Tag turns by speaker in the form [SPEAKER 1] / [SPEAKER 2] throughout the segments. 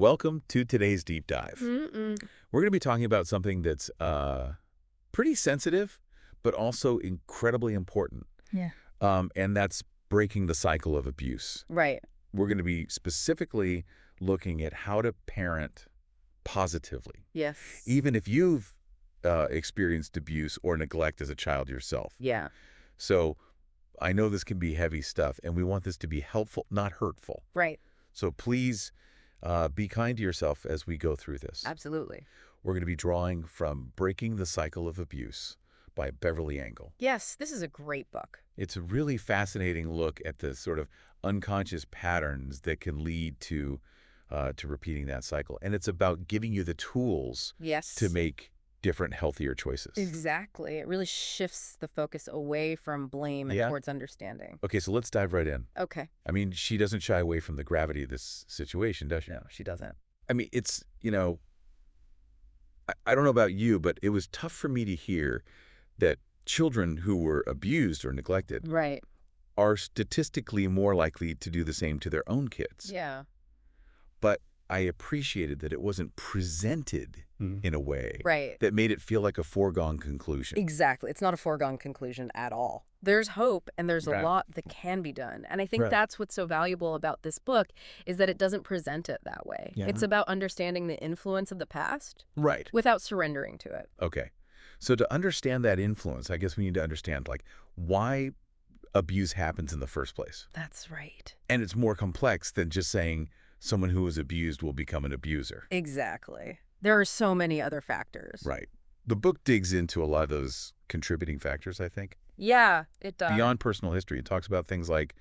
[SPEAKER 1] welcome to today's deep dive.
[SPEAKER 2] Mm-mm.
[SPEAKER 1] We're going to be talking about something that's pretty sensitive, but also incredibly important.
[SPEAKER 2] Yeah.
[SPEAKER 1] And that's breaking the cycle of abuse.
[SPEAKER 2] Right.
[SPEAKER 1] We're going to be specifically looking at how to parent positively,
[SPEAKER 2] Yes.
[SPEAKER 1] even if you've experienced abuse or neglect as a child yourself.
[SPEAKER 2] Yeah.
[SPEAKER 1] So I know this can be heavy stuff, and we want this to be helpful, not hurtful.
[SPEAKER 2] Right.
[SPEAKER 1] So please be kind to yourself as we go through this.
[SPEAKER 2] Absolutely.
[SPEAKER 1] We're going to be drawing from Breaking the Cycle of Abuse by Beverly Engel.
[SPEAKER 2] Yes, this is a great book.
[SPEAKER 1] It's a really fascinating look at the sort of unconscious patterns that can lead to repeating that cycle. And it's about giving you the tools
[SPEAKER 2] Yes.
[SPEAKER 1] to make different, healthier choices.
[SPEAKER 2] Exactly. It really shifts the focus away from blame and towards understanding.
[SPEAKER 1] Okay, so let's dive right in.
[SPEAKER 2] Okay.
[SPEAKER 1] I mean, she doesn't shy away from the gravity of this situation, does she?
[SPEAKER 2] No, she doesn't.
[SPEAKER 1] I mean, it's, I don't know about you, but it was tough for me to hear that children who were abused or neglected
[SPEAKER 2] Right.
[SPEAKER 1] are statistically more likely to do the same to their own kids.
[SPEAKER 2] Yeah.
[SPEAKER 1] But I appreciated that it wasn't presented in a way
[SPEAKER 2] Right.
[SPEAKER 1] that made it feel like a foregone conclusion.
[SPEAKER 2] Exactly. It's not a foregone conclusion at all. There's hope and there's a
[SPEAKER 1] Right.
[SPEAKER 2] lot that can be done. And I think
[SPEAKER 1] Right.
[SPEAKER 2] that's what's so valuable about this book is that it doesn't present it that way.
[SPEAKER 1] Yeah.
[SPEAKER 2] It's about understanding the influence of the past
[SPEAKER 1] Right.
[SPEAKER 2] without surrendering to it.
[SPEAKER 1] Okay. So to understand that influence, I guess we need to understand, like, why abuse happens in the first place.
[SPEAKER 2] That's right.
[SPEAKER 1] And it's more complex than just saying someone who was abused will become an abuser.
[SPEAKER 2] Exactly. There are so many other factors.
[SPEAKER 1] Right. The book digs into a lot of those contributing factors, I think.
[SPEAKER 2] Yeah, it does.
[SPEAKER 1] Beyond personal history, it talks about things like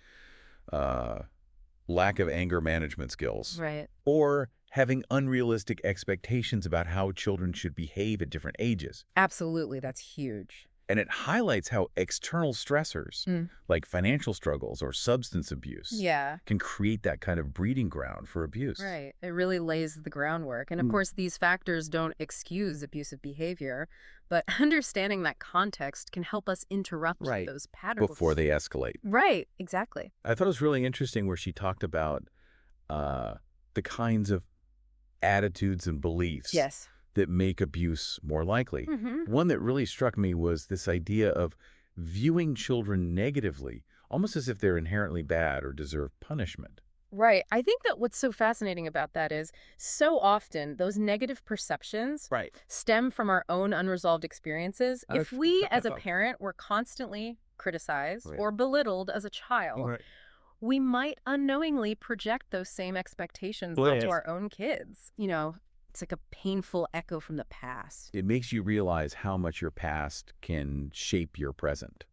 [SPEAKER 1] lack of anger management skills.
[SPEAKER 2] Right.
[SPEAKER 1] Or having unrealistic expectations about how children should behave at different ages.
[SPEAKER 2] Absolutely. That's huge.
[SPEAKER 1] And it highlights how external stressors, like financial struggles or substance abuse,
[SPEAKER 2] Yeah.
[SPEAKER 1] can create that kind of breeding ground for abuse.
[SPEAKER 2] Right. It really lays the groundwork. And of course, these factors don't excuse abusive behavior, but understanding that context can help us interrupt
[SPEAKER 1] Right.
[SPEAKER 2] those patterns.
[SPEAKER 1] Before they escalate.
[SPEAKER 2] Right. Exactly.
[SPEAKER 1] I thought it was really interesting where she talked about the kinds of attitudes and beliefs
[SPEAKER 2] Yes.
[SPEAKER 1] that make abuse more likely.
[SPEAKER 2] Mm-hmm.
[SPEAKER 1] One that really struck me was this idea of viewing children negatively, almost as if they're inherently bad or deserve punishment.
[SPEAKER 2] Right. I think that what's so fascinating about that is so often those negative perceptions
[SPEAKER 1] Right.
[SPEAKER 2] stem from our own unresolved experiences. If we,
[SPEAKER 1] that's
[SPEAKER 2] as a
[SPEAKER 1] what I thought.
[SPEAKER 2] parent, were constantly criticized
[SPEAKER 1] Right.
[SPEAKER 2] or belittled as a child, we might unknowingly project those same expectations
[SPEAKER 3] Well,
[SPEAKER 2] onto
[SPEAKER 3] yes.
[SPEAKER 2] our own kids. You know, it's like a painful echo from the past.
[SPEAKER 1] It makes you realize how much your past can shape your present,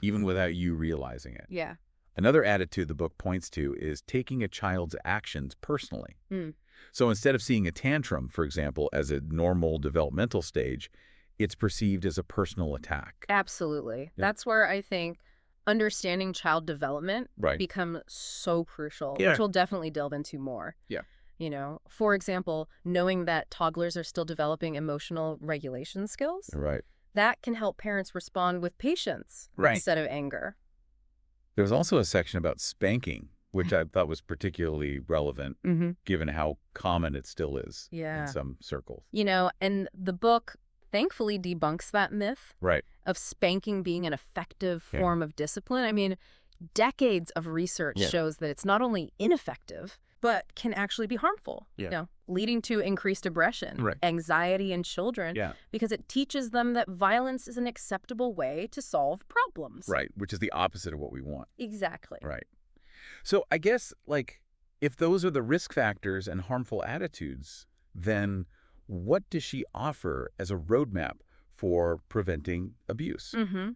[SPEAKER 1] even without you realizing it.
[SPEAKER 2] Yeah.
[SPEAKER 1] Another attitude the book points to is taking a child's actions personally.
[SPEAKER 2] Mm.
[SPEAKER 1] So instead of seeing a tantrum, for example, as a normal developmental stage, it's perceived as a personal attack.
[SPEAKER 2] Absolutely.
[SPEAKER 1] Yeah.
[SPEAKER 2] That's where I think understanding child development
[SPEAKER 1] Right.
[SPEAKER 2] becomes so crucial,
[SPEAKER 3] Yeah.
[SPEAKER 2] which we'll definitely delve into more.
[SPEAKER 1] Yeah.
[SPEAKER 2] You know, for example, knowing that toddlers are still developing emotional regulation skills,
[SPEAKER 1] Right.
[SPEAKER 2] that can help parents respond with patience
[SPEAKER 1] Right.
[SPEAKER 2] instead of anger.
[SPEAKER 1] There's also a section about spanking, which I thought was particularly relevant,
[SPEAKER 2] Mm-hmm.
[SPEAKER 1] given how common it still is
[SPEAKER 2] Yeah.
[SPEAKER 1] in some circles.
[SPEAKER 2] You know, and the book thankfully debunks that myth
[SPEAKER 1] Right.
[SPEAKER 2] of spanking being an effective
[SPEAKER 3] Yeah.
[SPEAKER 2] form of discipline. I mean, decades of research
[SPEAKER 3] Yeah.
[SPEAKER 2] shows that it's not only ineffective, but can actually be harmful,
[SPEAKER 3] Yeah.
[SPEAKER 2] you know, leading to increased aggression,
[SPEAKER 3] Right.
[SPEAKER 2] anxiety in children,
[SPEAKER 1] Yeah.
[SPEAKER 2] because it teaches them that violence is an acceptable way to solve problems.
[SPEAKER 1] Right. Which is the opposite of what we want.
[SPEAKER 2] Exactly.
[SPEAKER 1] Right. So I guess, like, if those are the risk factors and harmful attitudes, then what does she offer as a roadmap for preventing abuse?
[SPEAKER 2] Mm-hmm.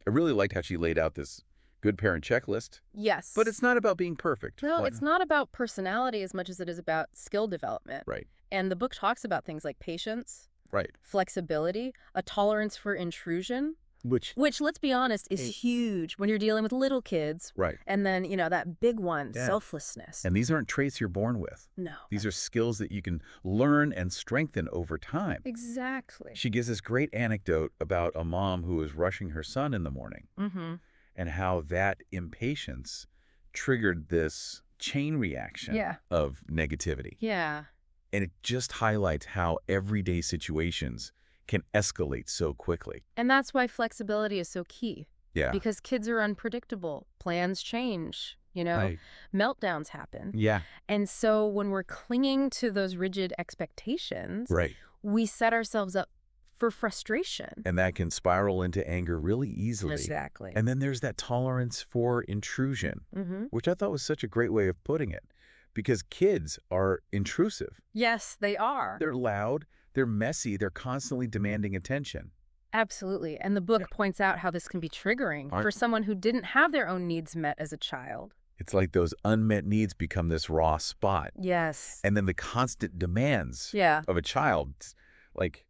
[SPEAKER 1] I really liked how she laid out this good parent checklist,
[SPEAKER 2] Yes.
[SPEAKER 1] but it's not about being perfect.
[SPEAKER 2] No,
[SPEAKER 1] Like-
[SPEAKER 2] it's not about personality as much as it is about skill development.
[SPEAKER 1] Right.
[SPEAKER 2] And the book talks about things like patience,
[SPEAKER 1] Right.
[SPEAKER 2] flexibility, a tolerance for intrusion,
[SPEAKER 3] Which
[SPEAKER 2] which, let's be honest, is
[SPEAKER 3] Hey.
[SPEAKER 2] huge when you're dealing with little kids.
[SPEAKER 1] Right.
[SPEAKER 2] And then, you know, that big one,
[SPEAKER 1] Yeah.
[SPEAKER 2] selflessness.
[SPEAKER 1] And these aren't traits you're born with.
[SPEAKER 2] No.
[SPEAKER 1] These are skills that you can learn and strengthen over time.
[SPEAKER 2] Exactly.
[SPEAKER 1] She gives this great anecdote about a mom who was rushing her son in the morning
[SPEAKER 2] Mm-hmm.
[SPEAKER 1] and how that impatience triggered this chain reaction
[SPEAKER 2] Yeah.
[SPEAKER 1] of negativity.
[SPEAKER 2] Yeah.
[SPEAKER 1] And it just highlights how everyday situations can escalate so quickly.
[SPEAKER 2] And that's why flexibility is so key.
[SPEAKER 1] Yeah.
[SPEAKER 2] Because kids are unpredictable. Plans change,
[SPEAKER 1] Right.
[SPEAKER 2] meltdowns happen.
[SPEAKER 1] Yeah.
[SPEAKER 2] And so when we're clinging to those rigid expectations,
[SPEAKER 1] Right.
[SPEAKER 2] we set ourselves up for frustration.
[SPEAKER 1] And that can spiral into anger really easily.
[SPEAKER 2] Exactly.
[SPEAKER 1] And then there's that tolerance for intrusion, which I thought was such a great way of putting it. Because kids are intrusive.
[SPEAKER 2] Yes, they are.
[SPEAKER 1] They're loud, they're messy, they're constantly demanding attention.
[SPEAKER 2] Absolutely. And the book points out how this can be triggering for someone who didn't have their own needs met as a child.
[SPEAKER 1] It's like those unmet needs become this raw spot.
[SPEAKER 2] Yes.
[SPEAKER 1] And then the constant demands
[SPEAKER 2] Yeah.
[SPEAKER 1] of a child, like,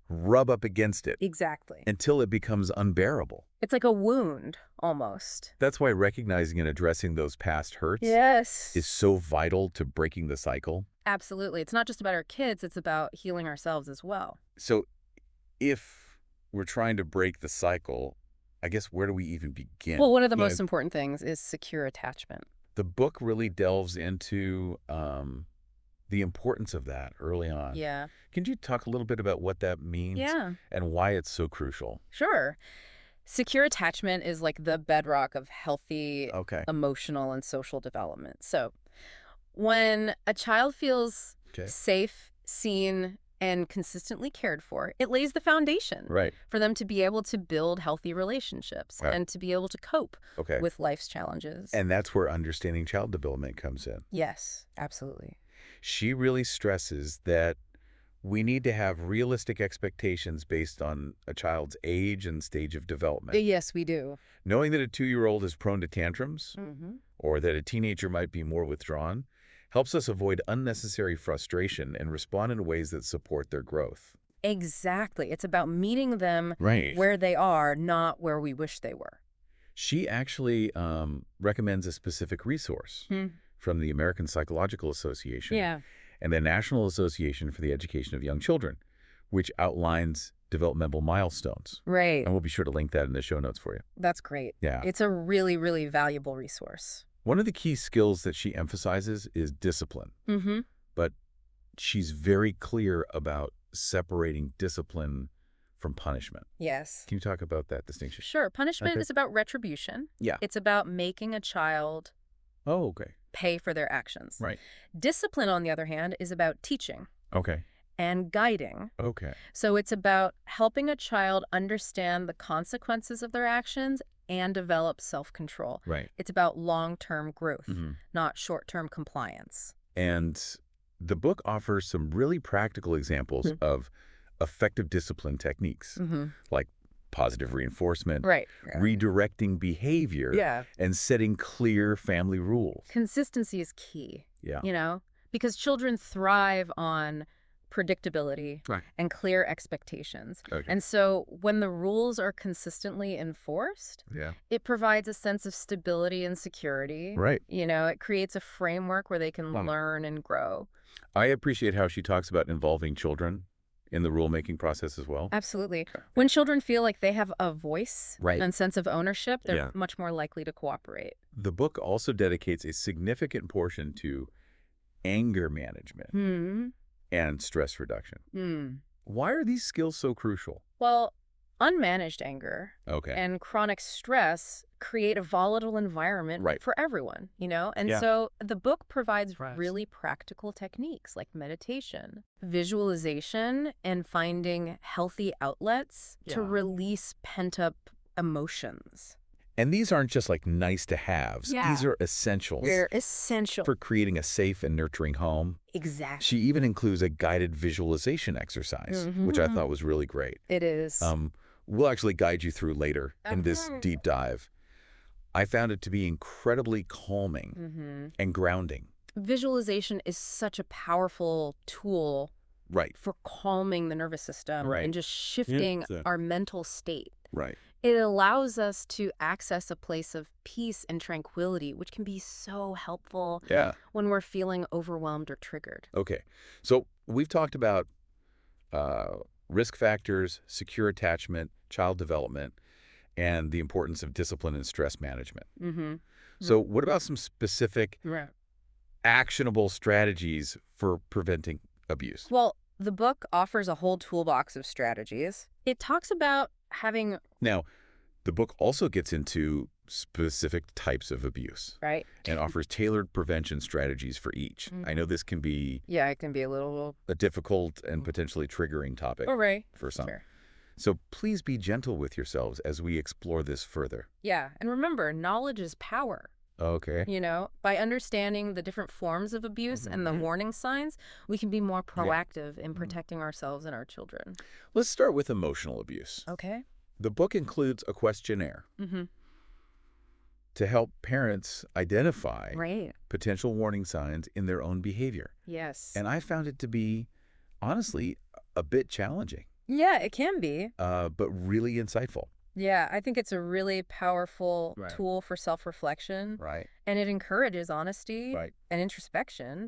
[SPEAKER 1] rub up against it
[SPEAKER 2] Exactly.
[SPEAKER 1] until it becomes unbearable.
[SPEAKER 2] It's like a wound, almost.
[SPEAKER 1] That's why recognizing and addressing those past hurts
[SPEAKER 2] Yes.
[SPEAKER 1] is so vital to breaking the cycle.
[SPEAKER 2] Absolutely. It's not just about our kids, it's about healing ourselves as well.
[SPEAKER 1] So if we're trying to break the cycle, I guess where do we even begin?
[SPEAKER 2] Well, one of the most important things is secure attachment.
[SPEAKER 1] The book really delves into the importance of that early on.
[SPEAKER 2] Yeah.
[SPEAKER 1] Can you talk a little bit about what that means and why it's so crucial?
[SPEAKER 2] Sure. Secure attachment is like the bedrock of healthy emotional and social development. So when a child feels safe, seen, and consistently cared for, it lays the foundation for them to be able to build healthy relationships and to be able to cope with life's challenges.
[SPEAKER 1] And that's where understanding child development comes in.
[SPEAKER 2] Yes, absolutely.
[SPEAKER 1] She really stresses that we need to have realistic expectations based on a child's age and stage of development.
[SPEAKER 2] Yes, we do.
[SPEAKER 1] Knowing that a 2-year-old is prone to tantrums or that a teenager might be more withdrawn helps us avoid unnecessary frustration and respond in ways that support their growth.
[SPEAKER 2] Exactly. It's about meeting them where they are, not where we wish they were.
[SPEAKER 1] She actually recommends a specific resource from the American Psychological Association and the National Association for the Education of Young Children, which outlines developmental milestones.
[SPEAKER 2] Right.
[SPEAKER 1] And we'll be sure to link that in the show notes for you.
[SPEAKER 2] That's great.
[SPEAKER 1] Yeah.
[SPEAKER 2] It's a really, really valuable resource.
[SPEAKER 1] One of the key skills that she emphasizes is discipline. But she's very clear about separating discipline from punishment.
[SPEAKER 2] Yes.
[SPEAKER 1] Can you talk about that distinction?
[SPEAKER 2] Sure. Punishment is about retribution.
[SPEAKER 1] Yeah.
[SPEAKER 2] It's about making a child pay for their actions.
[SPEAKER 1] Right.
[SPEAKER 2] Discipline, on the other hand, is about teaching and guiding. So it's about helping a child understand the consequences of their actions and develop self-control.
[SPEAKER 1] Right.
[SPEAKER 2] It's about long-term growth, not short-term compliance.
[SPEAKER 1] And the book offers some really practical examples of effective discipline techniques, like positive reinforcement, redirecting behavior, and setting clear family rules.
[SPEAKER 2] Consistency is key, because children thrive on predictability and clear expectations. And so when the rules are consistently enforced, it provides a sense of stability and security. It creates a framework where they can learn and grow.
[SPEAKER 1] I appreciate how she talks about involving children in the rulemaking process as well.
[SPEAKER 2] Absolutely. When children feel like they have a voice and sense of ownership, they're much more likely to cooperate.
[SPEAKER 1] The book also dedicates a significant portion to anger management and stress reduction. Why are these skills so crucial?
[SPEAKER 2] Well, unmanaged anger and chronic stress create a volatile environment for everyone, And so the book provides really practical techniques like meditation, visualization, and finding healthy outlets to release pent-up emotions.
[SPEAKER 1] And these aren't just like nice to haves. These are essentials.
[SPEAKER 2] They're essential
[SPEAKER 1] for creating a safe and nurturing home.
[SPEAKER 2] Exactly.
[SPEAKER 1] She even includes a guided visualization exercise, which I thought was really great.
[SPEAKER 2] It is.
[SPEAKER 1] We'll actually guide you through later in this deep dive. I found it to be incredibly calming and grounding.
[SPEAKER 2] Visualization is such a powerful tool for calming the nervous system and just shifting our mental state. It allows us to access a place of peace and tranquility, which can be so helpful when we're feeling overwhelmed or triggered.
[SPEAKER 1] So we've talked about risk factors, secure attachment, child development, and the importance of discipline and stress management. So what about some specific actionable strategies for preventing abuse?
[SPEAKER 2] Well, the book offers a whole toolbox of strategies. It talks about having...
[SPEAKER 1] Now, the book also gets into specific types of abuse.
[SPEAKER 2] Right.
[SPEAKER 1] And offers tailored prevention strategies for each. I know this can be...
[SPEAKER 2] Yeah, it can be a
[SPEAKER 1] difficult and potentially triggering topic for some.
[SPEAKER 2] Fair.
[SPEAKER 1] So please be gentle with yourselves as we explore this further.
[SPEAKER 2] Yeah, and remember, knowledge is power.
[SPEAKER 1] Okay.
[SPEAKER 2] You know, by understanding the different forms of abuse and the warning signs, we can be more proactive in protecting ourselves and our children.
[SPEAKER 1] Let's start with emotional abuse.
[SPEAKER 2] Okay.
[SPEAKER 1] The book includes a questionnaire to help parents identify potential warning signs in their own behavior.
[SPEAKER 2] Yes.
[SPEAKER 1] And I found it to be, honestly, a bit challenging.
[SPEAKER 2] Yeah, it can be.
[SPEAKER 1] But really insightful.
[SPEAKER 2] Yeah, I think it's a really powerful tool for self-reflection.
[SPEAKER 1] Right.
[SPEAKER 2] And it encourages honesty and introspection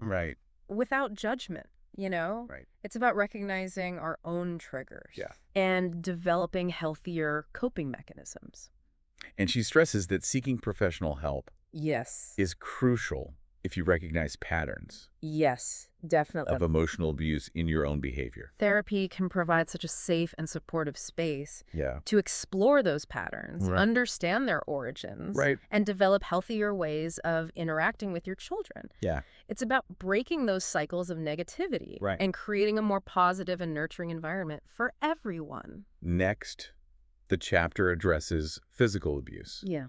[SPEAKER 2] without judgment, you know?
[SPEAKER 1] Right.
[SPEAKER 2] It's about recognizing our own triggers and developing healthier coping mechanisms.
[SPEAKER 1] And she stresses that seeking professional help is crucial if you recognize patterns
[SPEAKER 2] Yes, definitely.
[SPEAKER 1] of emotional abuse in your own behavior.
[SPEAKER 2] Therapy can provide such a safe and supportive space
[SPEAKER 1] Yeah.
[SPEAKER 2] to explore those patterns, understand their origins, and develop healthier ways of interacting with your children.
[SPEAKER 1] Yeah.
[SPEAKER 2] It's about breaking those cycles of negativity and creating a more positive and nurturing environment for everyone.
[SPEAKER 1] Next, the chapter addresses physical abuse.
[SPEAKER 2] Yeah.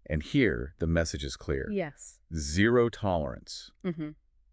[SPEAKER 1] And here, the message is clear.
[SPEAKER 2] Yes.
[SPEAKER 1] Zero tolerance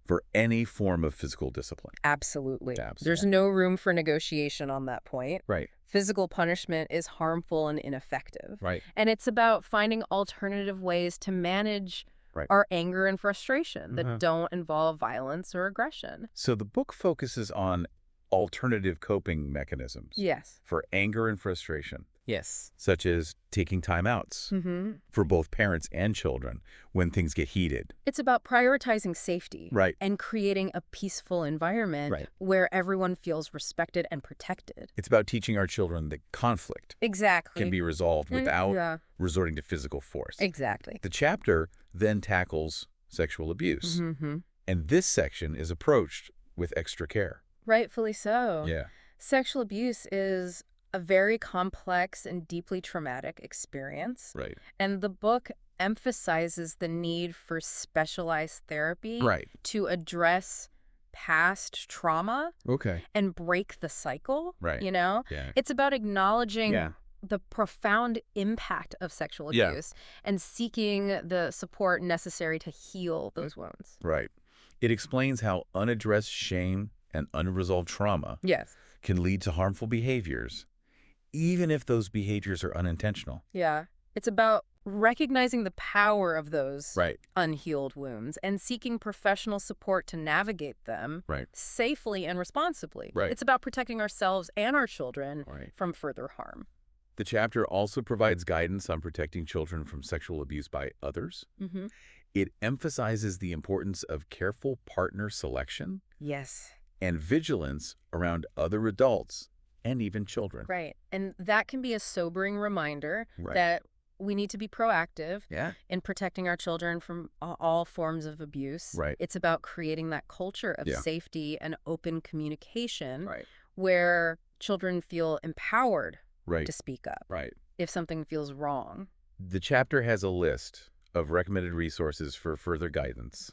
[SPEAKER 1] for any form of physical discipline.
[SPEAKER 2] Absolutely. There's no room for negotiation on that point.
[SPEAKER 1] Right.
[SPEAKER 2] Physical punishment is harmful and ineffective.
[SPEAKER 1] Right.
[SPEAKER 2] And it's about finding alternative ways to manage our anger and frustration that don't involve violence or aggression.
[SPEAKER 1] So the book focuses on alternative coping mechanisms for anger and frustration.
[SPEAKER 2] Yes.
[SPEAKER 1] Such as taking timeouts for both parents and children when things get heated.
[SPEAKER 2] It's about prioritizing safety and creating a peaceful environment where everyone feels respected and protected.
[SPEAKER 1] It's about teaching our children that conflict can be resolved without resorting to physical force.
[SPEAKER 2] Exactly.
[SPEAKER 1] The chapter then tackles sexual abuse. And this section is approached with extra care.
[SPEAKER 2] Rightfully so.
[SPEAKER 1] Yeah.
[SPEAKER 2] Sexual abuse is a very complex and deeply traumatic experience.
[SPEAKER 1] Right.
[SPEAKER 2] And the book emphasizes the need for specialized therapy to address past trauma and break the cycle. You know? It's about acknowledging the profound impact of sexual abuse and seeking the support necessary to heal those wounds.
[SPEAKER 1] Right. It explains how unaddressed shame and unresolved trauma can lead to harmful behaviors, even if those behaviors are unintentional.
[SPEAKER 2] Yeah. It's about recognizing the power of those unhealed wounds and seeking professional support to navigate them safely and responsibly. It's about protecting ourselves and our children from further harm.
[SPEAKER 1] The chapter also provides guidance on protecting children from sexual abuse by others. It emphasizes the importance of careful partner selection and vigilance around other adults and even children.
[SPEAKER 2] Right. And that can be a sobering reminder that we need to be proactive in protecting our children from all forms of abuse. It's about creating that culture of safety and open communication where children feel empowered to speak up if something feels wrong.
[SPEAKER 1] The chapter has a list of recommended resources for further guidance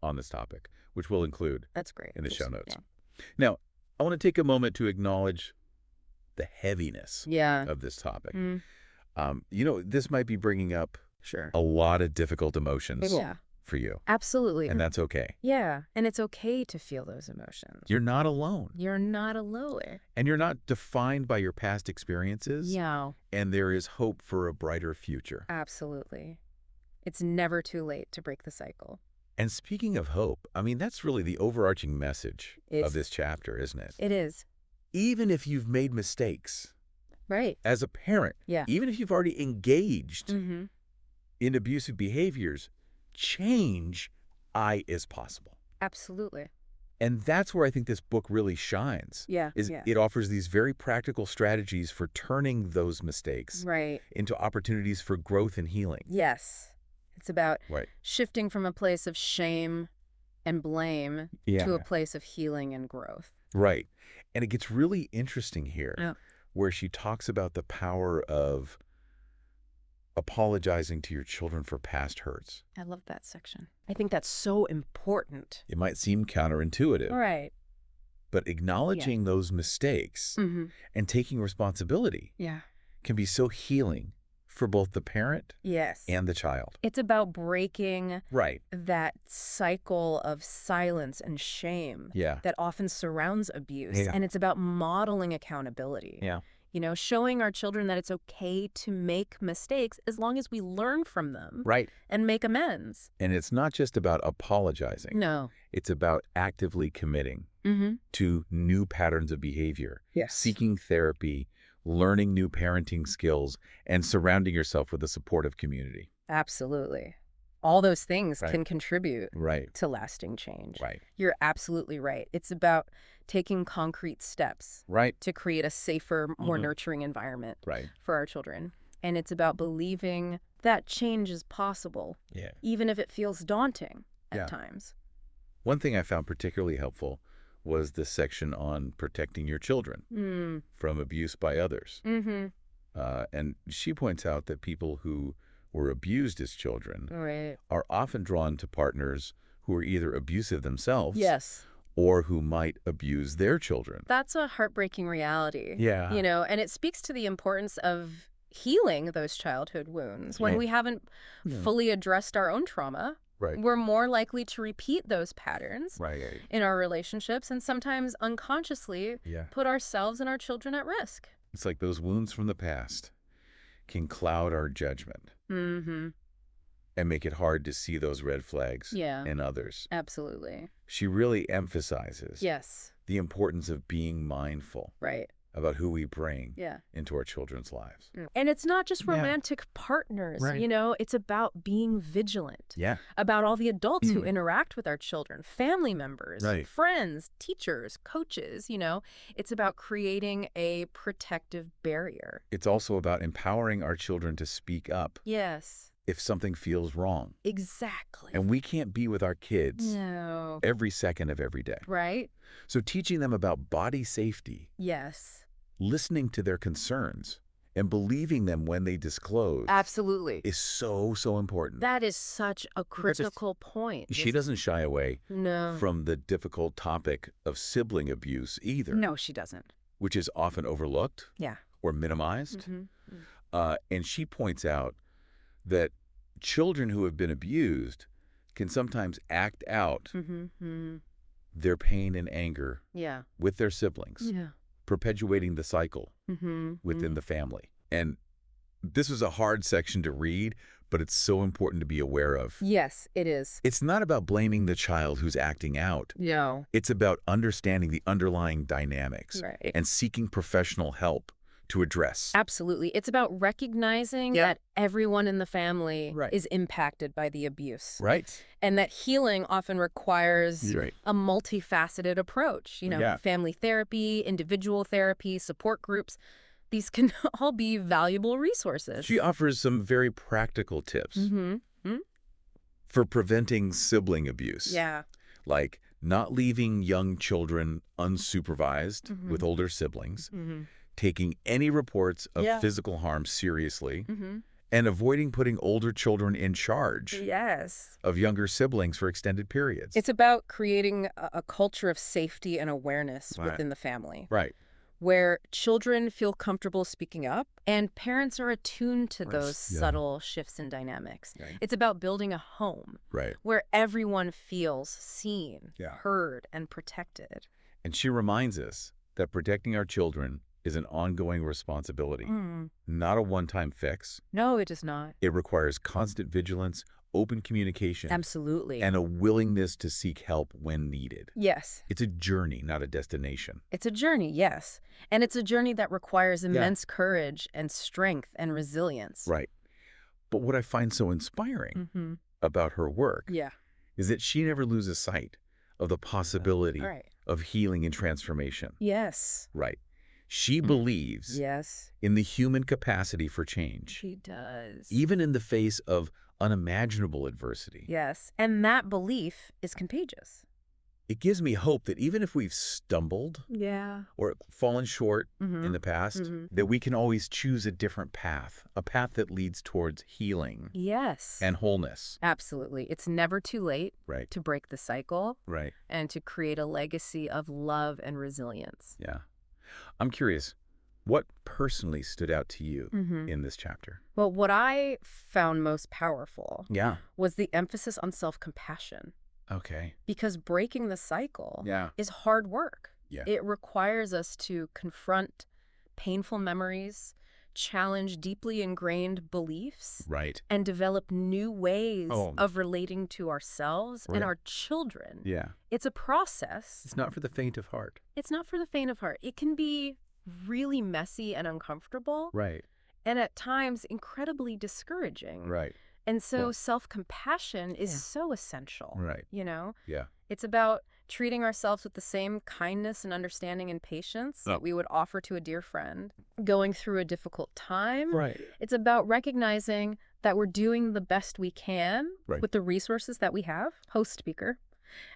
[SPEAKER 1] on this topic, which we'll include in the show notes. Now, I want to take a moment to acknowledge the heaviness of this topic. You know, this might be bringing up a lot of difficult emotions for you.
[SPEAKER 2] Absolutely.
[SPEAKER 1] And that's okay.
[SPEAKER 2] Yeah. And it's okay to feel those emotions.
[SPEAKER 1] You're not alone.
[SPEAKER 2] You're not alone.
[SPEAKER 1] And you're not defined by your past experiences.
[SPEAKER 2] Yeah.
[SPEAKER 1] And there is hope for a brighter future.
[SPEAKER 2] Absolutely. It's never too late to break the cycle.
[SPEAKER 1] And speaking of hope, I mean, that's really the overarching message of this chapter, isn't it?
[SPEAKER 2] It is.
[SPEAKER 1] Even if you've made mistakes as a parent, even if you've already engaged in abusive behaviors, change is possible.
[SPEAKER 2] Absolutely.
[SPEAKER 1] And that's where I think this book really shines. It offers these very practical strategies for turning those mistakes into opportunities for growth and healing.
[SPEAKER 2] Yes. It's about shifting from a place of shame and blame to a place of healing and growth.
[SPEAKER 1] Right. And it gets really interesting here where she talks about the power of apologizing to your children for past hurts.
[SPEAKER 2] I love that section. I think that's so important.
[SPEAKER 1] It might seem counterintuitive.
[SPEAKER 2] Right.
[SPEAKER 1] But acknowledging those mistakes and taking responsibility can be so healing for both the parent and the child.
[SPEAKER 2] It's about breaking that cycle of silence and shame that often surrounds abuse. And it's about modeling accountability. You know, showing our children that it's okay to make mistakes as long as we learn from them and make amends.
[SPEAKER 1] And it's not just about apologizing.
[SPEAKER 2] No.
[SPEAKER 1] It's about actively committing to new patterns of behavior, seeking therapy, learning new parenting skills, and surrounding yourself with a supportive community.
[SPEAKER 2] Absolutely. All those things can contribute to lasting change. You're absolutely right. It's about taking concrete steps to create a safer, more nurturing environment for our children. And it's about believing that change is possible, even if it feels daunting at times.
[SPEAKER 1] One thing I found particularly helpful was this section on protecting your children from abuse by others. And she points out that people who were abused as children are often drawn to partners who are either abusive themselves or who might abuse their children.
[SPEAKER 2] That's a heartbreaking reality. You know, and it speaks to the importance of healing those childhood wounds. When we haven't fully addressed our own trauma, we're more likely to repeat those patterns in our relationships and sometimes unconsciously put ourselves and our children at risk.
[SPEAKER 1] It's like those wounds from the past can cloud our judgment and make it hard to see those red flags in others.
[SPEAKER 2] Absolutely.
[SPEAKER 1] She really emphasizes the importance of being mindful about who we bring into our children's lives.
[SPEAKER 2] And it's not just romantic partners, you know, it's about being vigilant about all the adults who interact with our children, family members, friends, teachers, coaches, you know. It's about creating a protective barrier.
[SPEAKER 1] It's also about empowering our children to speak up. If something feels wrong.
[SPEAKER 2] Exactly.
[SPEAKER 1] And we can't be with our kids every second of every day. So teaching them about body safety. Listening to their concerns and believing them when they disclose.
[SPEAKER 2] Absolutely.
[SPEAKER 1] Is so important.
[SPEAKER 2] That is such a critical point.
[SPEAKER 1] She doesn't shy away from the difficult topic of sibling abuse either.
[SPEAKER 2] No, she doesn't.
[SPEAKER 1] Which is often overlooked or minimized. And she points out that children who have been abused can sometimes act out their pain and anger with their siblings, perpetuating the cycle within the family. And this was a hard section to read, but it's so important to be aware of.
[SPEAKER 2] Yes, it is.
[SPEAKER 1] It's not about blaming the child who's acting out.
[SPEAKER 2] No.
[SPEAKER 1] It's about understanding the underlying dynamics and seeking professional help to address.
[SPEAKER 2] Absolutely. It's about recognizing that everyone in the family is impacted by the abuse. And that healing often requires a multifaceted approach. You know, family therapy, individual therapy, support groups. These can all be valuable resources.
[SPEAKER 1] She offers some very practical tips for preventing sibling abuse. Like not leaving young children unsupervised with older siblings, taking any reports of physical harm seriously, and avoiding putting older children in charge of younger siblings for extended periods.
[SPEAKER 2] It's about creating a culture of safety and awareness within the family. Where children feel comfortable speaking up and parents are attuned to those subtle shifts in dynamics. It's about building a home where everyone feels seen, heard, and protected.
[SPEAKER 1] And she reminds us that protecting our children is an ongoing responsibility, not a one-time fix.
[SPEAKER 2] No, it does not.
[SPEAKER 1] It requires constant vigilance, open communication.
[SPEAKER 2] Absolutely.
[SPEAKER 1] And a willingness to seek help when needed.
[SPEAKER 2] Yes.
[SPEAKER 1] It's a journey, not a destination.
[SPEAKER 2] It's a journey, yes. And it's a journey that requires immense courage and strength and resilience.
[SPEAKER 1] But what I find so inspiring about her work is that she never loses sight of the possibility of healing and transformation. She believes in the human capacity for change.
[SPEAKER 2] She does.
[SPEAKER 1] Even in the face of unimaginable adversity.
[SPEAKER 2] Yes, and that belief is contagious.
[SPEAKER 1] It gives me hope that even if we've stumbled or fallen short in the past, that we can always choose a different path, a path that leads towards healing and wholeness.
[SPEAKER 2] Absolutely. It's never too late to break the cycle and to create a legacy of love and resilience.
[SPEAKER 1] Yeah. I'm curious, what personally stood out to you in this chapter?
[SPEAKER 2] Well, what I found most powerful was the emphasis on self-compassion.
[SPEAKER 1] Okay.
[SPEAKER 2] Because breaking the cycle is hard work. It requires us to confront painful memories, challenge deeply ingrained beliefs, and develop new ways of relating to ourselves and our children. It's a process.
[SPEAKER 1] It's not for the faint of heart.
[SPEAKER 2] It's not for the faint of heart. It can be really messy and uncomfortable. And at times incredibly discouraging. And so self-compassion is so essential, you know? It's about treating ourselves with the same kindness and understanding and patience that we would offer to a dear friend. Going through a difficult time, it's about recognizing that we're doing the best we can with the resources that we have, host speaker.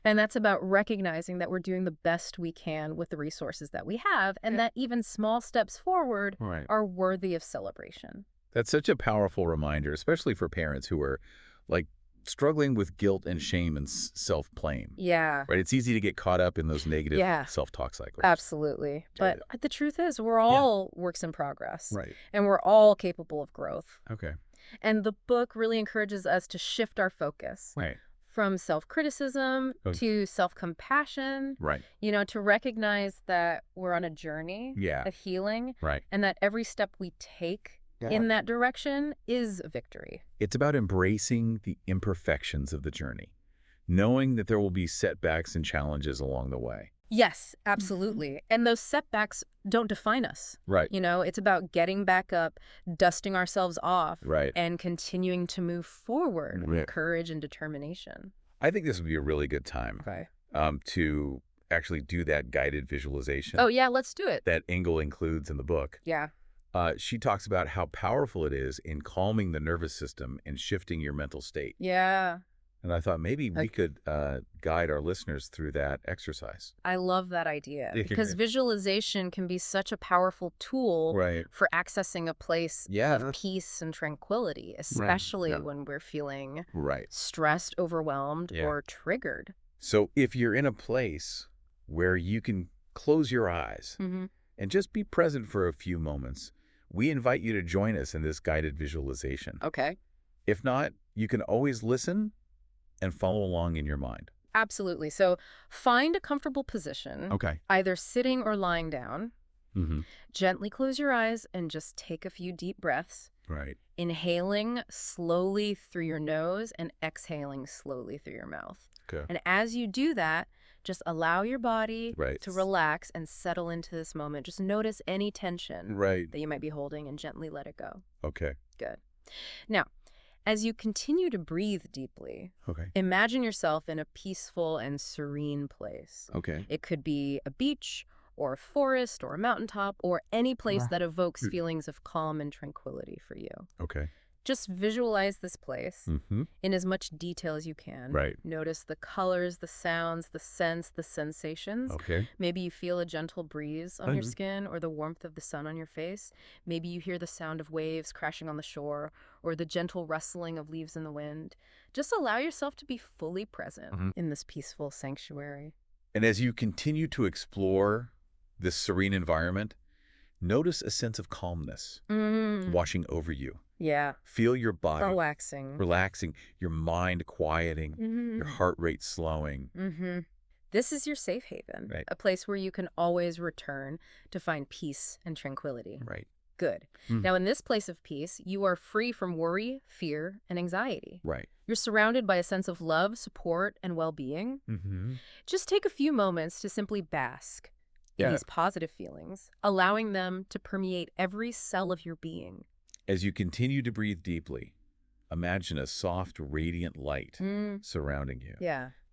[SPEAKER 2] And that's about recognizing that we're doing the best we can with the resources that we have, and that even small steps forward are worthy of celebration.
[SPEAKER 1] That's such a powerful reminder, especially for parents who are like struggling with guilt and shame and self-blame. It's easy to get caught up in those negative self-talk cycles.
[SPEAKER 2] Absolutely. But the truth is we're all works in progress. And we're all capable of growth. And the book really encourages us to shift our focus. From self-criticism to self-compassion, you know, to recognize that we're on a journey of healing and that every step we take in that direction is a victory.
[SPEAKER 1] It's about embracing the imperfections of the journey, knowing that there will be setbacks and challenges along the way.
[SPEAKER 2] Yes, absolutely. And those setbacks don't define us. You know, it's about getting back up, dusting ourselves off, and continuing to move forward with courage and determination.
[SPEAKER 1] I think this would be a really good time to actually do that guided visualization.
[SPEAKER 2] Oh, yeah, let's do it.
[SPEAKER 1] That Engel includes in the book. She talks about how powerful it is in calming the nervous system and shifting your mental state. And I thought maybe we could guide our listeners through that exercise.
[SPEAKER 2] I love that idea because visualization can be such a powerful tool for accessing a place of peace and tranquility, especially when we're feeling stressed, overwhelmed, or triggered.
[SPEAKER 1] So if you're in a place where you can close your eyes and just be present for a few moments, we invite you to join us in this guided visualization. If not, you can always listen and follow along in your mind.
[SPEAKER 2] Absolutely. So find a comfortable position, either sitting or lying down. Gently close your eyes and just take a few deep breaths. Inhaling slowly through your nose and exhaling slowly through your mouth. And as you do that, just allow your body to relax and settle into this moment. Just notice any tension that you might be holding and gently let it go. Good. Now, as you continue to breathe deeply, imagine yourself in a peaceful and serene place. It could be a beach or a forest or a mountaintop or any place that evokes feelings of calm and tranquility for you. Just visualize this place in as much detail as you can. Notice the colors, the sounds, the scents, the sensations. Maybe you feel a gentle breeze on your skin or the warmth of the sun on your face. Maybe you hear the sound of waves crashing on the shore or the gentle rustling of leaves in the wind. Just allow yourself to be fully present in this peaceful sanctuary.
[SPEAKER 1] And as you continue to explore this serene environment, notice a sense of calmness washing over you. Feel your body relaxing, your mind quieting, your heart rate slowing.
[SPEAKER 2] This is your safe haven, a place where you can always return to find peace and tranquility. Good. Now, in this place of peace, you are free from worry, fear, and anxiety. You're surrounded by a sense of love, support, and well-being. Just take a few moments to simply bask in these positive feelings, allowing them to permeate every cell of your being.
[SPEAKER 1] As you continue to breathe deeply, imagine a soft, radiant light surrounding you.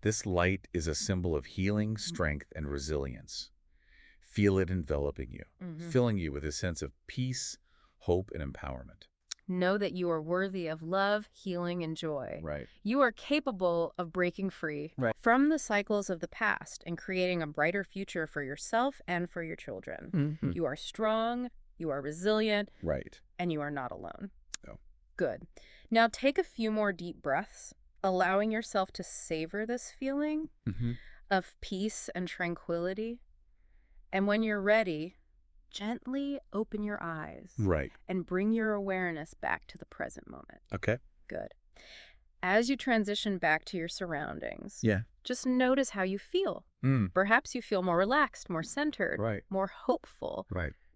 [SPEAKER 1] This light is a symbol of healing, strength, and resilience. Feel it enveloping you, filling you with a sense of peace, hope, and empowerment.
[SPEAKER 2] know that you are worthy of love, healing, and joy.
[SPEAKER 1] Right.
[SPEAKER 2] You are capable of breaking free from the cycles of the past and creating a brighter future for yourself and for your children. You are strong, you are resilient, and you are not alone.
[SPEAKER 1] Oh.
[SPEAKER 2] Good. Now take a few more deep breaths, allowing yourself to savor this feeling of peace and tranquility. And when you're ready, gently open your eyes and bring your awareness back to the present moment.
[SPEAKER 1] Okay.
[SPEAKER 2] Good. As you transition back to your surroundings, just notice how you feel. Perhaps you feel more relaxed, more centered, more hopeful.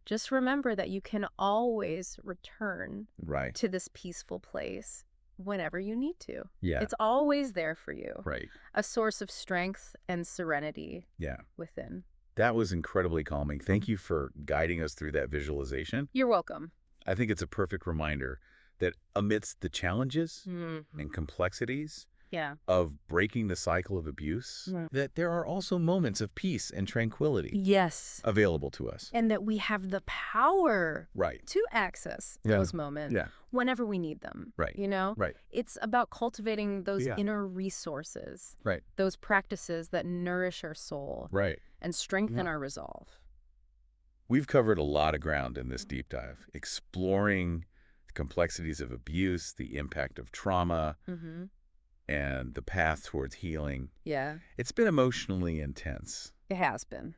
[SPEAKER 2] Just remember that you can always return to this peaceful place whenever you need to. It's always there for you. A source of strength and serenity within.
[SPEAKER 1] That was incredibly calming. Thank you for guiding us through that visualization.
[SPEAKER 2] You're welcome.
[SPEAKER 1] I think it's a perfect reminder that amidst the challenges and complexities of breaking the cycle of abuse, that there are also moments of peace and tranquility available to us.
[SPEAKER 2] And that we have the power to access those moments whenever we need them. You know? It's about cultivating those inner resources, those practices that nourish our soul and strengthen our resolve.
[SPEAKER 1] We've covered a lot of ground in this deep dive, exploring the complexities of abuse, the impact of trauma, and the path towards healing. It's been emotionally intense.
[SPEAKER 2] It has been.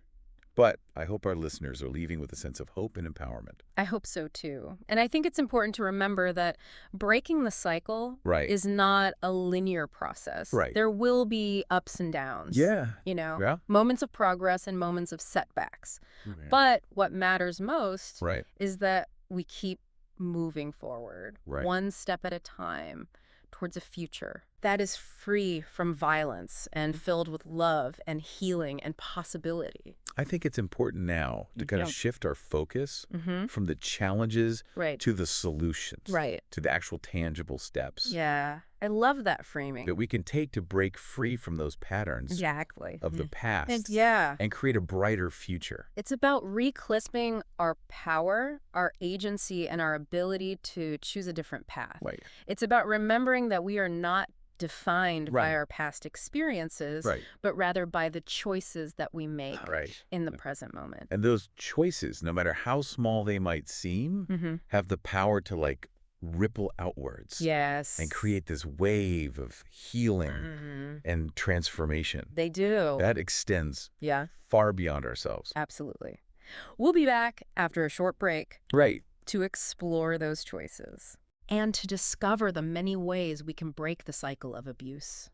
[SPEAKER 1] But I hope our listeners are leaving with a sense of hope and empowerment.
[SPEAKER 2] I hope so, too. And I think it's important to remember that breaking the cycle is not a linear process. There will be ups and downs. You know, moments of progress and moments of setbacks. But what matters most is that we keep moving forward, one step at a time, towards a future that is free from violence and filled with love and healing and possibility.
[SPEAKER 1] I think it's important now to kind of shift our focus from the challenges to the solutions, to the actual tangible steps.
[SPEAKER 2] I love that framing.
[SPEAKER 1] That we can take to break free from those patterns of the past and create a brighter future.
[SPEAKER 2] It's about reclaiming our power, our agency, and our ability to choose a different path. It's about remembering that we are not defined by our past experiences, but rather by the choices that we make in the present moment.
[SPEAKER 1] And those choices, no matter how small they might seem, have the power to like ripple outwards and create this wave of healing and transformation.
[SPEAKER 2] They do.
[SPEAKER 1] That extends far beyond ourselves.
[SPEAKER 2] Absolutely. We'll be back after a short break to explore those choices and to discover the many ways we can break the cycle of abuse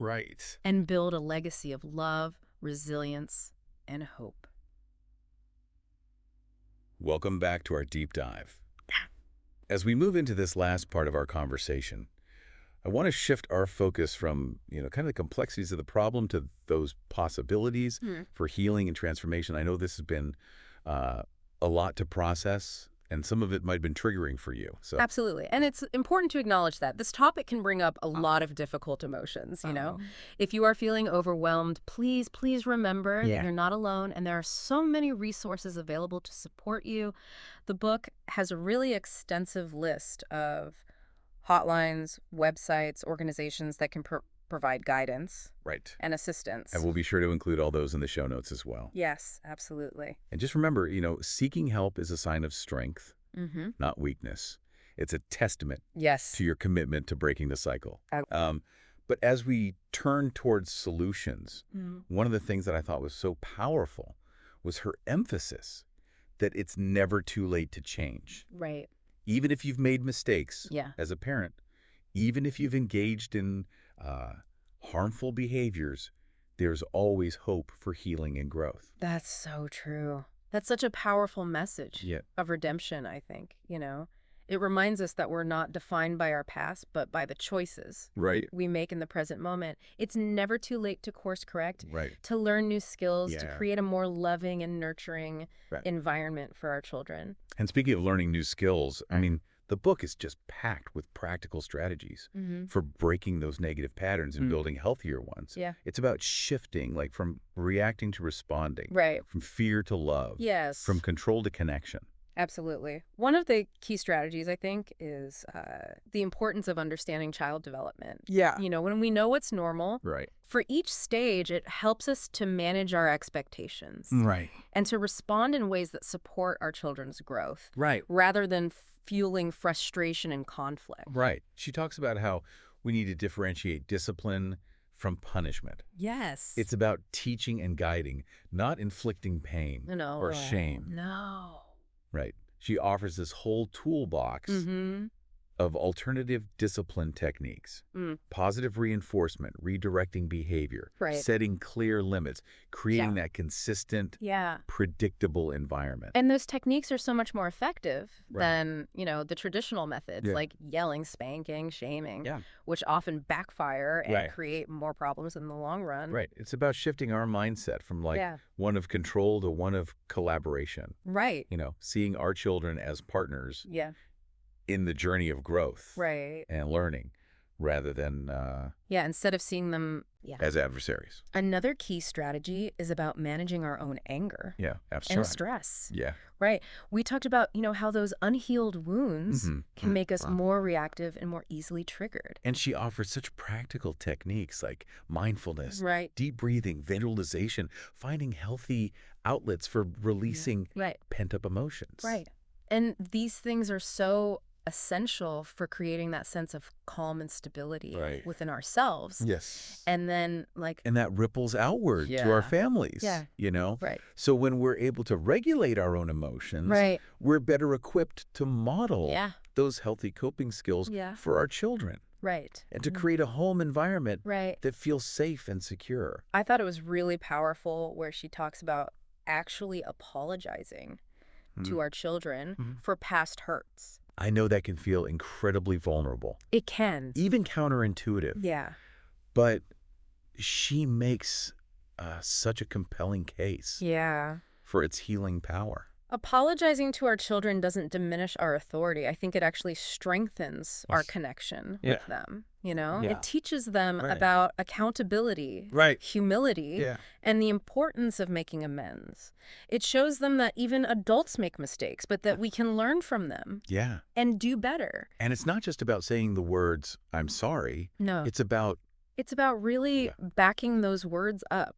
[SPEAKER 2] and build a legacy of love, resilience, and hope.
[SPEAKER 1] Welcome back to our deep dive. As we move into this last part of our conversation, I want to shift our focus from, kind of the complexities of the problem to those possibilities for healing and transformation. I know this has been a lot to process, and some of it might have been triggering for you. So.
[SPEAKER 2] Absolutely. And it's important to acknowledge that. This topic can bring up a lot of difficult emotions, you know? If you are feeling overwhelmed, please remember that you're not alone, and there are so many resources available to support you. The book has a really extensive list of hotlines, websites, organizations that can provide guidance and assistance.
[SPEAKER 1] And we'll be sure to include all those in the show notes as well.
[SPEAKER 2] Yes, absolutely.
[SPEAKER 1] And just remember, seeking help is a sign of strength, not weakness. It's a testament to your commitment to breaking the cycle. But as we turn towards solutions, one of the things that I thought was so powerful was her emphasis that it's never too late to change. Even if you've made mistakes as a parent, even if you've engaged in harmful behaviors, there's always hope for healing and growth.
[SPEAKER 2] That's so true. That's such a powerful message of redemption, I think, It reminds us that we're not defined by our past, but by the choices we make in the present moment. It's never too late to course correct, to learn new skills, to create a more loving and nurturing environment for our children.
[SPEAKER 1] And speaking of learning new skills, I mean, the book is just packed with practical strategies for breaking those negative patterns and building healthier ones. It's about shifting, like from reacting to responding, from fear to love, from control to connection.
[SPEAKER 2] Absolutely. One of the key strategies, I think, is the importance of understanding child development.
[SPEAKER 1] Yeah.
[SPEAKER 2] When we know what's normal,
[SPEAKER 1] Right.
[SPEAKER 2] for each stage, it helps us to manage our expectations.
[SPEAKER 1] Right.
[SPEAKER 2] And to respond in ways that support our children's growth.
[SPEAKER 1] Right.
[SPEAKER 2] Rather than fueling frustration and conflict.
[SPEAKER 1] Right. She talks about how we need to differentiate discipline from punishment.
[SPEAKER 2] Yes.
[SPEAKER 1] It's about teaching and guiding, not inflicting pain or shame.
[SPEAKER 2] No.
[SPEAKER 1] Right. She offers this whole toolbox of alternative discipline techniques, positive reinforcement, redirecting behavior, setting clear limits, creating that consistent, predictable environment.
[SPEAKER 2] And those techniques are so much more effective than, the traditional methods like yelling, spanking, shaming, which often backfire and create more problems in the long run.
[SPEAKER 1] Right. It's about shifting our mindset from one of control to one of collaboration.
[SPEAKER 2] Right.
[SPEAKER 1] Seeing our children as partners. In the journey of growth and learning rather than
[SPEAKER 2] instead of seeing them
[SPEAKER 1] as adversaries.
[SPEAKER 2] Another key strategy is about managing our own anger and stress. Right. We talked about, how those unhealed wounds can make us more reactive and more easily triggered.
[SPEAKER 1] And she offers such practical techniques like mindfulness, deep breathing, visualization, finding healthy outlets for releasing pent-up emotions.
[SPEAKER 2] Right. And these things are so essential for creating that sense of calm and stability within ourselves.
[SPEAKER 1] Yes.
[SPEAKER 2] And then
[SPEAKER 1] and that ripples outward to our families.
[SPEAKER 2] Right.
[SPEAKER 1] So when we're able to regulate our own emotions, we're better equipped to model those healthy coping skills for our children.
[SPEAKER 2] Right.
[SPEAKER 1] And to create a home environment that feels safe and secure.
[SPEAKER 2] I thought it was really powerful where she talks about actually apologizing to our children for past hurts.
[SPEAKER 1] I know that can feel incredibly vulnerable.
[SPEAKER 2] It can.
[SPEAKER 1] Even counterintuitive.
[SPEAKER 2] Yeah.
[SPEAKER 1] But she makes such a compelling case for its healing power.
[SPEAKER 2] Apologizing to our children doesn't diminish our authority. I think it actually strengthens our connection with them. It teaches them about accountability, humility, and the importance of making amends. It shows them that even adults make mistakes, but that we can learn from them and do better.
[SPEAKER 1] And it's not just about saying the words, "I'm sorry."
[SPEAKER 2] No.
[SPEAKER 1] It's about
[SPEAKER 2] really backing those words up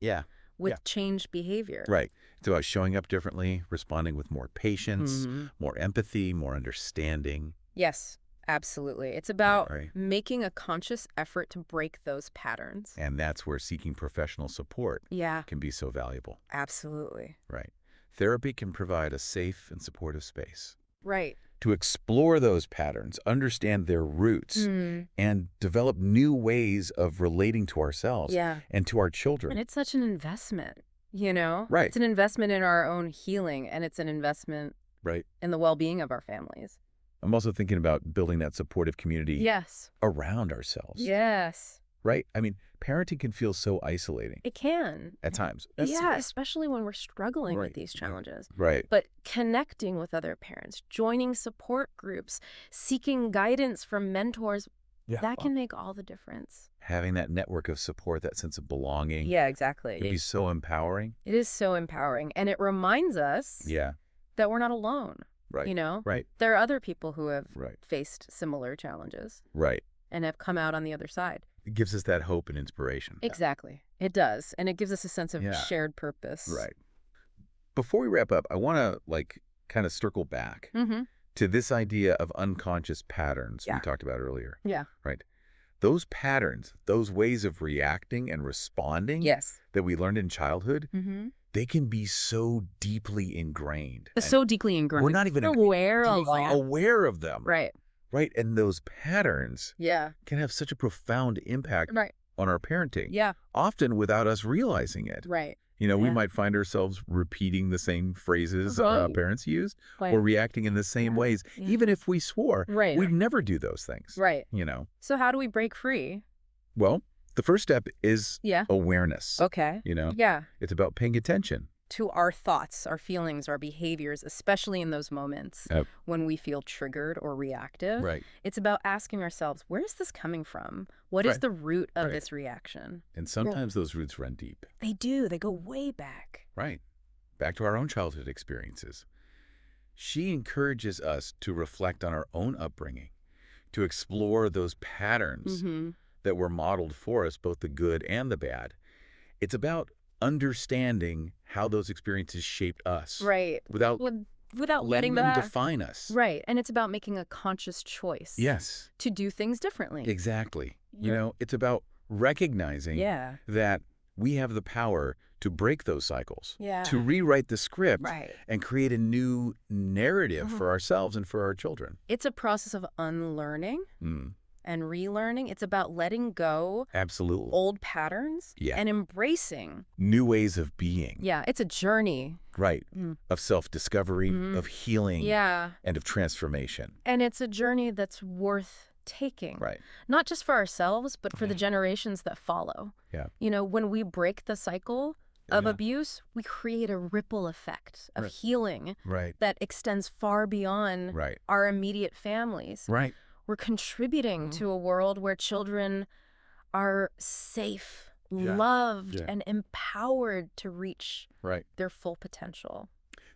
[SPEAKER 2] with changed behavior.
[SPEAKER 1] Right. It's about showing up differently, responding with more patience, more empathy, more understanding.
[SPEAKER 2] Yes. Absolutely. It's about making a conscious effort to break those patterns.
[SPEAKER 1] And that's where seeking professional support can be so valuable.
[SPEAKER 2] Absolutely.
[SPEAKER 1] Right. Therapy can provide a safe and supportive space.
[SPEAKER 2] Right.
[SPEAKER 1] To explore those patterns, understand their roots, and develop new ways of relating to ourselves and to our children.
[SPEAKER 2] And it's such an investment,
[SPEAKER 1] Right.
[SPEAKER 2] It's an investment in our own healing, and it's an investment in the well-being of our families.
[SPEAKER 1] I'm also thinking about building that supportive community around ourselves.
[SPEAKER 2] Yes.
[SPEAKER 1] Right? I mean, parenting can feel so isolating.
[SPEAKER 2] It can.
[SPEAKER 1] At times.
[SPEAKER 2] Especially when we're struggling with these challenges.
[SPEAKER 1] Right.
[SPEAKER 2] But connecting with other parents, joining support groups, seeking guidance from mentors, that can make all the difference.
[SPEAKER 1] Having that network of support, that sense of belonging.
[SPEAKER 2] Yeah, exactly.
[SPEAKER 1] Can be so empowering.
[SPEAKER 2] It is so empowering. And it reminds us that we're not alone.
[SPEAKER 1] Right.
[SPEAKER 2] Right. There are other people who have faced similar challenges.
[SPEAKER 1] Right.
[SPEAKER 2] And have come out on the other side.
[SPEAKER 1] It gives us that hope and inspiration.
[SPEAKER 2] Exactly. It does. And it gives us a sense of shared purpose.
[SPEAKER 1] Right. Before we wrap up, I want to kind of circle back to this idea of unconscious patterns we talked about earlier.
[SPEAKER 2] Yeah.
[SPEAKER 1] Right. Those patterns, those ways of reacting and responding that we learned in childhood, they can be so deeply ingrained.
[SPEAKER 2] So deeply ingrained.
[SPEAKER 1] We're not even
[SPEAKER 2] aware
[SPEAKER 1] of them.
[SPEAKER 2] Right.
[SPEAKER 1] Right. And those patterns can have such a profound impact on our parenting.
[SPEAKER 2] Yeah.
[SPEAKER 1] Often without us realizing it.
[SPEAKER 2] Right.
[SPEAKER 1] We might find ourselves repeating the same phrases parents used or reacting in the same ways. Even if we swore, we'd never do those things.
[SPEAKER 2] Right. So how do we break free?
[SPEAKER 1] Well, the first step is awareness.
[SPEAKER 2] Okay. Yeah.
[SPEAKER 1] It's about paying attention
[SPEAKER 2] to our thoughts, our feelings, our behaviors, especially in those moments when we feel triggered or reactive.
[SPEAKER 1] Right.
[SPEAKER 2] It's about asking ourselves, where is this coming from? What is the root of this reaction?
[SPEAKER 1] And sometimes those roots run deep.
[SPEAKER 2] They do. They go way back.
[SPEAKER 1] Right. Back to our own childhood experiences. She encourages us to reflect on our own upbringing, to explore those patterns that were modeled for us, both the good and the bad. It's about understanding how those experiences shaped us.
[SPEAKER 2] Right.
[SPEAKER 1] Without letting them define us.
[SPEAKER 2] Right. And it's about making a conscious choice.
[SPEAKER 1] Yes.
[SPEAKER 2] To do things differently.
[SPEAKER 1] Exactly. You know, it's about recognizing that we have the power to break those cycles, to rewrite the script, and create a new narrative for ourselves and for our children.
[SPEAKER 2] It's a process of unlearning and relearning. It's about letting go old patterns and embracing
[SPEAKER 1] new ways of being.
[SPEAKER 2] Yeah, it's a journey.
[SPEAKER 1] Right. Of self-discovery, of healing, and of transformation.
[SPEAKER 2] And it's a journey that's worth taking.
[SPEAKER 1] Right.
[SPEAKER 2] Not just for ourselves, but for the generations that follow.
[SPEAKER 1] Yeah.
[SPEAKER 2] You know, when we break the cycle of abuse, we create a ripple effect of healing that extends far beyond our immediate families.
[SPEAKER 1] Right.
[SPEAKER 2] We're contributing to a world where children are safe, loved, and empowered to reach their full potential.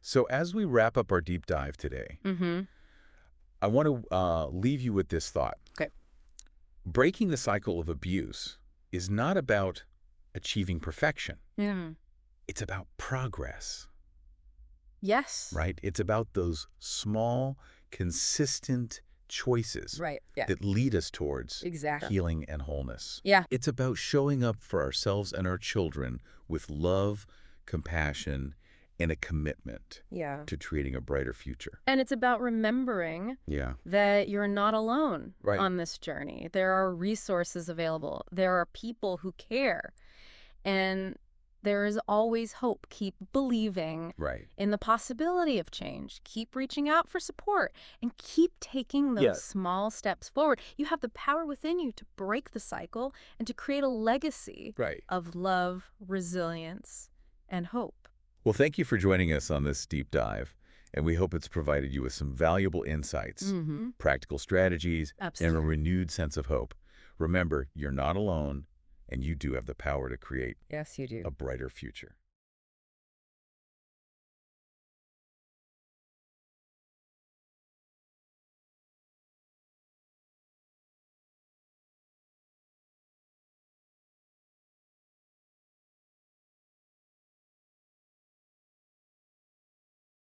[SPEAKER 1] So as we wrap up our deep dive today, I want to leave you with this thought.
[SPEAKER 2] Okay.
[SPEAKER 1] Breaking the cycle of abuse is not about achieving perfection. It's about progress.
[SPEAKER 2] Yes.
[SPEAKER 1] Right? It's about those small, consistent choices that lead us towards healing and wholeness.
[SPEAKER 2] Yeah.
[SPEAKER 1] It's about showing up for ourselves and our children with love, compassion, and a commitment to creating a brighter future.
[SPEAKER 2] And it's about remembering that you're not alone on this journey. There are resources available. There are people who care. And there is always hope. Keep believing in the possibility of change. Keep reaching out for support and keep taking those small steps forward. You have the power within you to break the cycle and to create a legacy of love, resilience, and hope.
[SPEAKER 1] Well, thank you for joining us on this deep dive, and we hope it's provided you with some valuable insights, practical strategies, and a renewed sense of hope. Remember, you're not alone, and you do have the power to create
[SPEAKER 2] a brighter future.